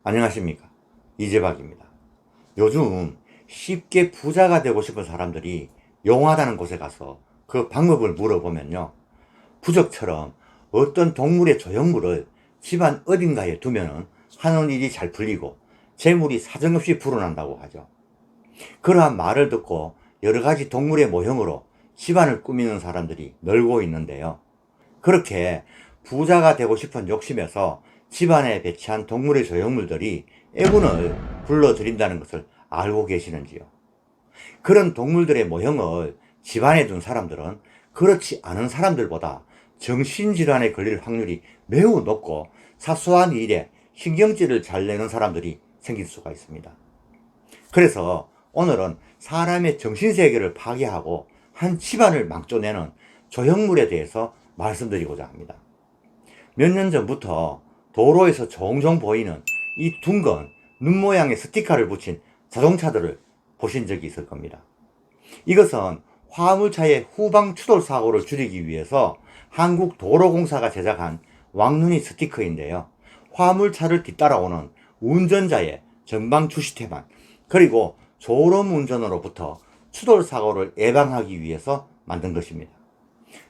안녕하십니까, 이재박입니다. 요즘 쉽게 부자가 되고 싶은 사람들이 용하다는 곳에 가서 그 방법을 물어보면요, 부적처럼 어떤 동물의 조형물을 집안 어딘가에 두면 하는 일이 잘 풀리고 재물이 사정없이 불어난다고 하죠. 그러한 말을 듣고 여러 가지 동물의 모형으로 집안을 꾸미는 사람들이 늘고 있는데요, 그렇게 부자가 되고 싶은 욕심에서 집안에 배치한 동물의 조형물들이 애군을 불러들인다는 것을 알고 계시는지요? 그런 동물들의 모형을 집안에 둔 사람들은 그렇지 않은 사람들보다 정신질환에 걸릴 확률이 매우 높고 사소한 일에 신경질을 잘 내는 사람들이 생길 수가 있습니다. 그래서 오늘은 사람의 정신세계를 파괴하고 한 집안을 망쳐내는 조형물에 대해서 말씀드리고자 합니다. 몇 년 전부터 도로에서 종종 보이는 이 둥근 눈 모양의 스티커를 붙인 자동차들을 보신 적이 있을 겁니다. 이것은 화물차의 후방 추돌 사고를 줄이기 위해서 한국도로공사가 제작한 왕눈이 스티커인데요, 화물차를 뒤따라오는 운전자의 전방 주시태만 그리고 졸음 운전으로부터 추돌 사고를 예방하기 위해서 만든 것입니다.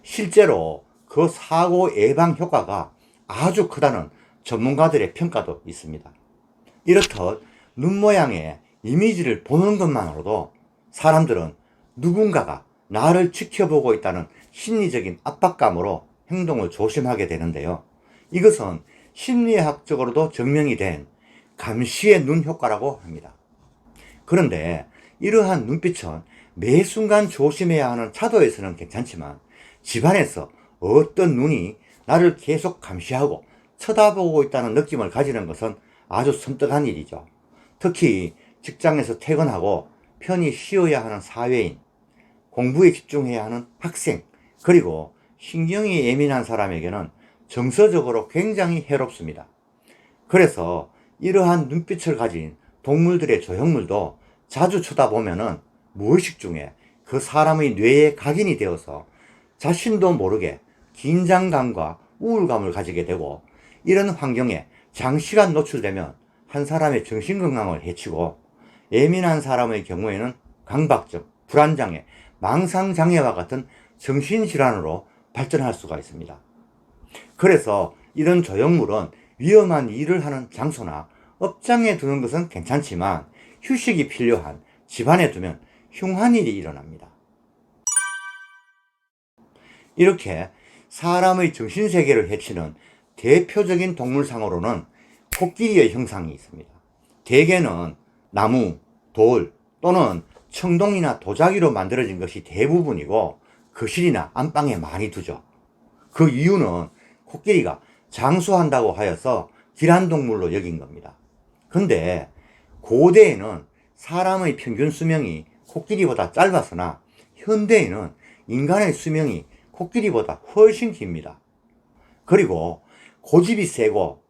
실제로 그 사고 예방 효과가 아주 크다는 전문가들의 평가도 있습니다. 이렇듯 눈 모양의 이미지를 보는 것만으로도 사람들은 누군가가 나를 지켜보고 있다는 심리적인 압박감으로 행동을 조심하게 되는데요, 이것은 심리학적으로도 증명이 된 감시의 눈 효과라고 합니다. 그런데 이러한 눈빛은 매 순간 조심해야 하는 차도에서는 괜찮지만 집안에서 어떤 눈이 나를 계속 감시하고 쳐다보고 있다는 느낌을 가지는 것은 아주 섬뜩한 일이죠. 특히 직장에서 퇴근하고 편히 쉬어야 하는 사회인, 공부에 집중해야 하는 학생, 그리고 신경이 예민한 사람에게는 정서적으로 굉장히 해롭습니다. 그래서 이러한 눈빛을 가진 동물들의 조형물도 자주 쳐다보면은 무의식 중에 그 사람의 뇌에 각인이 되어서 자신도 모르게 긴장감과 우울감을 가지게 되고, 이런 환경에 장시간 노출되면 한 사람의 정신건강을 해치고 예민한 사람의 경우에는 강박증, 불안장애, 망상장애와 같은 정신질환으로 발전할 수가 있습니다. 그래서 이런 조형물은 위험한 일을 하는 장소나 업장에 두는 것은 괜찮지만 휴식이 필요한 집안에 두면 흉한 일이 일어납니다. 이렇게 사람의 정신세계를 해치는 대표적인 동물상으로는 코끼리의 형상이 있습니다. 대개는 나무, 돌 또는 청동이나 도자기로 만들어진 것이 대부분이고 거실이나 안방에 많이 두죠. 그 이유는 코끼리가 장수한다고 하여서 길한 동물로 여긴 겁니다. 근데 고대에는 사람의 평균 수명이 코끼리보다 짧았으나 현대에는 인간의 수명이 코끼리보다 훨씬 깁니다. 그리고 고집이 세고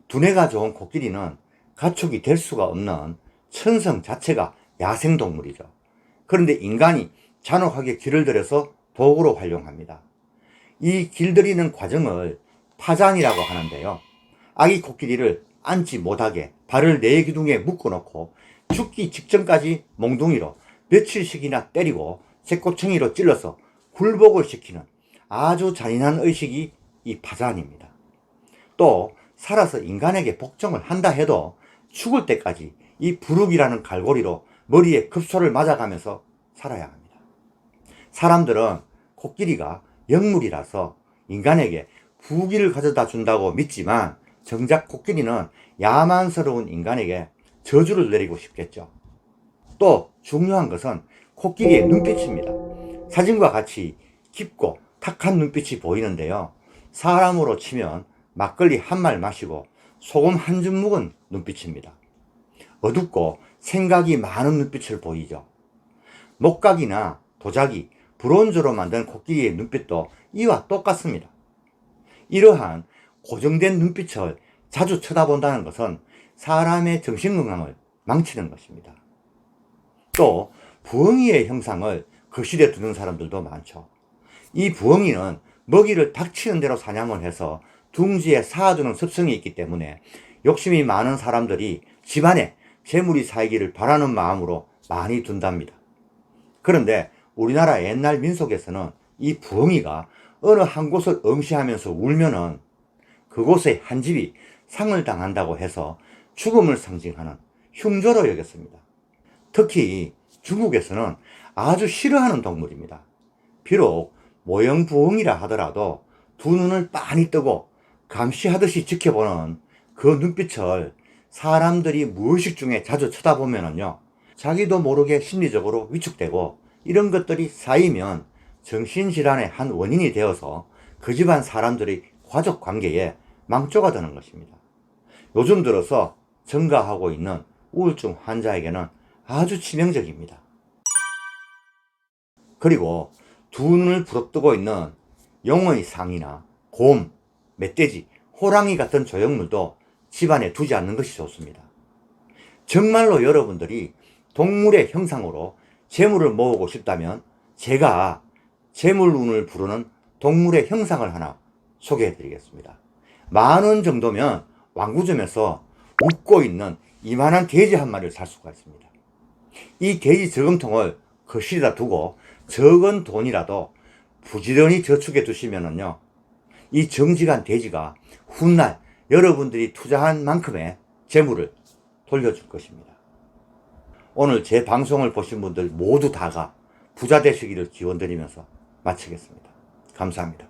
두뇌가 좋은 코끼리는 가축이 될 수가 없는 천성 자체가 야생동물이죠. 그런데 인간이 잔혹하게 길을 들여서 도구로 활용합니다. 이 길들이는 과정을 파잔이라고 하는데요, 아기 코끼리를 앉지 못하게 발을 네 기둥에 묶어놓고 죽기 직전까지 몽둥이로 며칠씩이나 때리고 쇠꼬챙이로 찔러서 굴복을 시키는 아주 잔인한 의식이 이 파잔입니다. 또 살아서 인간에게 복종을 한다 해도 죽을 때까지 이 부룩이라는 갈고리로 머리에 급소를 맞아가면서 살아야 합니다. 사람들은 코끼리가 영물이라서 인간에게 부귀를 가져다 준다고 믿지만 정작 코끼리는 야만스러운 인간에게 저주를 내리고 싶겠죠. 또 중요한 것은 코끼리의 눈빛입니다. 사진과 같이 깊고 탁한 눈빛이 보이는데요, 사람으로 치면 막걸리 한 말 마시고 소금 한 줌 묵은 눈빛입니다. 어둡고 생각이 많은 눈빛을 보이죠. 목각이나 도자기, 브론즈로 만든 코끼리의 눈빛도 이와 똑같습니다. 이러한 고정된 눈빛을 자주 쳐다본다는 것은 사람의 정신건강을 망치는 것입니다. 또 부엉이의 형상을 거실에 두는 사람들도 많죠. 이 부엉이는 먹이를 닥치는 대로 사냥을 해서 둥지에 쌓아두는 습성이 있기 때문에 욕심이 많은 사람들이 집안에 재물이 쌓이기를 바라는 마음으로 많이 둔답니다. 그런데 우리나라 옛날 민속에서는 이 부엉이가 어느 한 곳을 응시하면서 울면은 그곳의 한 집이 상을 당한다고 해서 죽음을 상징하는 흉조로 여겼습니다. 특히 중국에서는 아주 싫어하는 동물입니다. 비록 모형 부엉이라 하더라도 두 눈을 빤히 뜨고 감시하듯이 지켜보는 그 눈빛을 사람들이 무의식 중에 자주 쳐다보면은요, 자기도 모르게 심리적으로 위축되고 이런 것들이 쌓이면 정신질환의 한 원인이 되어서 그 집안 사람들의 가족 관계에 망조가 되는 것입니다. 요즘 들어서 증가하고 있는 우울증 환자에게는 아주 치명적입니다. 그리고 두 눈을 부릅뜨고 있는 용의 상이나 곰, 멧돼지, 호랑이 같은 조형물도 집안에 두지 않는 것이 좋습니다. 정말로 여러분들이 동물의 형상으로 재물을 모으고 싶다면 제가 재물운을 부르는 동물의 형상을 하나 소개해 드리겠습니다. 10,000원 정도면 완구점에서 웃고 있는 이만한 돼지 한 마리를 살 수가 있습니다. 이 돼지 저금통을 거실에다 두고 적은 돈이라도 부지런히 저축해 두시면은요, 이 정직한 돼지가 훗날 여러분들이 투자한 만큼의 재물을 돌려줄 것입니다. 오늘 제 방송을 보신 분들 모두 다가 부자 되시기를 기원드리면서 마치겠습니다. 감사합니다.